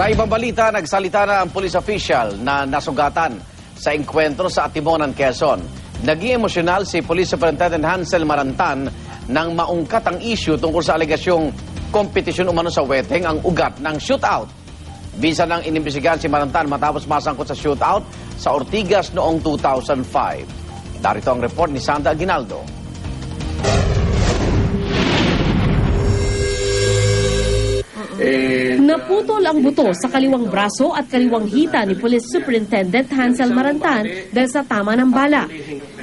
Sa ibang balita, nagsalita na ang police official na nasugatan sa engkwentro sa Atimonan, Quezon. Naging emosyonal si Police Superintendent Hansel Marantan nang maungkat ang issue tungkol sa alegasyong kompetisyon umano sa weteng ang ugat ng shootout. Bisa nang inimbestigahan si Marantan matapos masangkot sa shootout sa Ortigas noong 2005. Darito ang report ni Sandra Aguinaldo. Naputol ang buto sa kaliwang braso at kaliwang hita ni Police Superintendent Hansel Marantan dahil sa tama ng bala.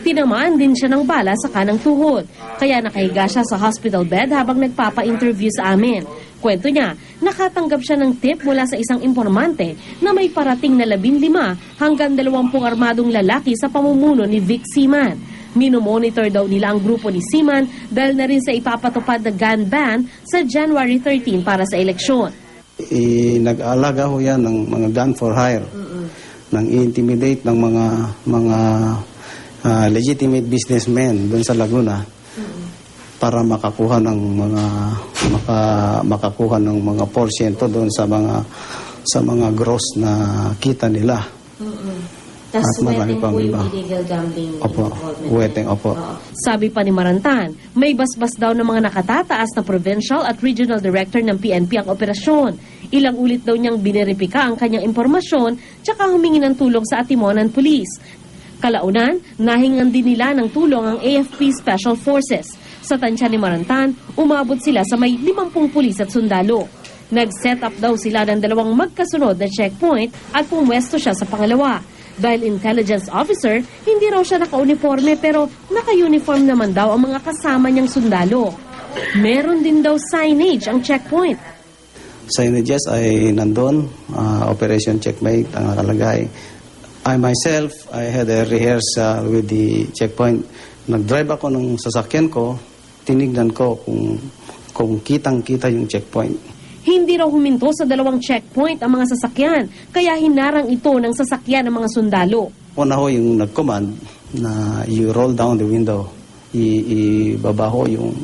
Tinamaan din siya ng bala sa kanang tuhod, kaya nakahiga siya sa hospital bed habang nagpapa-interview sa amin. Kwento niya, nakatanggap siya ng tip mula sa isang impormante na may parating na 15 hanggang 20 armadong lalaki sa pamumuno ni Vic Seaman. Minomonitor daw nila ang grupo ni Seaman dahil na rin sa ipapatupad na gun ban sa January 13 para sa eleksyon. Nag-aalaga ho yan ng mga gun for hire, nang i-intimidate ng mga legitimate businessmen doon sa Laguna para makakuha ng mga porsyento doon sa mga gross na kita nila. Tapos weteng po yung illegal gambling. Opo, weteng, opo. Sabi pa ni Marantan, may basbas daw ng mga nakatataas na provincial at regional director ng PNP ang operasyon. Ilang ulit daw niyang bineripika ang kanyang impormasyon tsaka humingi ng tulong sa Atimonan Police. Kalaunan, nahingan din nila ng tulong ang AFP Special Forces. Sa tansya ni Marantan, umabot sila sa may 50 pulis at sundalo. Nag-set up daw sila ng 2 magkasunod na checkpoint at pumwesto siya sa pangalawa. Dahil intelligence officer, hindi raw siya naka-uniforme pero naka-uniform naman daw ang mga kasama niyang sundalo. Meron din daw signage ang checkpoint. Signages ay nandun, Operation Checkmate ang nakalagay. I myself, I had a rehearsal with the checkpoint. Nag-drive ako ng sasakyan ko, tinignan ko kung kitang-kita yung checkpoint. Hindi raw huminto sa 2 checkpoint ang mga sasakyan, kaya hinarang ito ng sasakyan ng mga sundalo. Una ho yung nag-command na you roll down the window, ibaba ho yung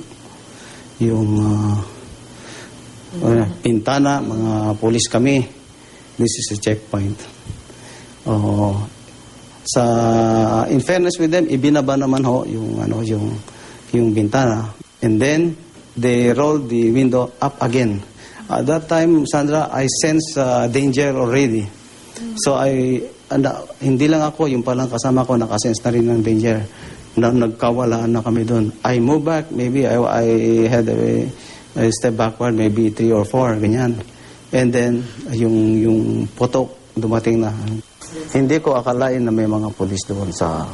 pintana, mga pulis kami. This is a checkpoint. In fairness with them, ibinaba naman ho yung bintana. And then they rolled the window up again. At that time, Sandra, I sense danger already. So hindi lang ako, yung palang kasama ko nakasense na rin ng danger. Nagkawalaan na kami doon. I move back, maybe I had a step backward, maybe 3 or 4, ganyan. And then, yung putok dumating na. Hindi ko akalain na may mga pulis doon sa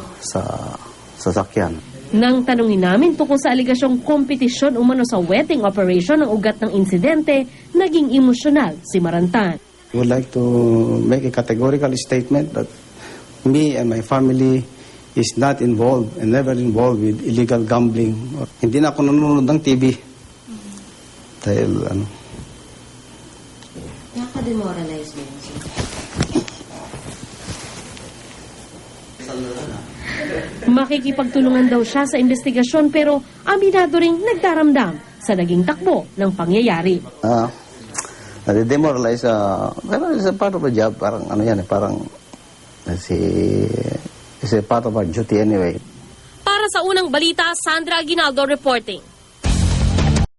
sasakyan. Nang tanungin namin tungkol sa aligasyong kompetisyon umano sa wetting operation ng ugat ng insidente, naging emosyonal si Marantan. I would like to make a categorical statement that me and my family is not involved and never involved with illegal gambling. Hindi na ako nanonood ng TV. Dahil Nakaka-demoralize mo. Makikipagtulungan daw siya sa investigasyon pero aminado ring nagdaramdam sa naging takbo ng pangyayari. Demoralize, it's a part of a job. Parang parang it's a part of our duty anyway. Para sa unang balita, Sandra Aguinaldo reporting.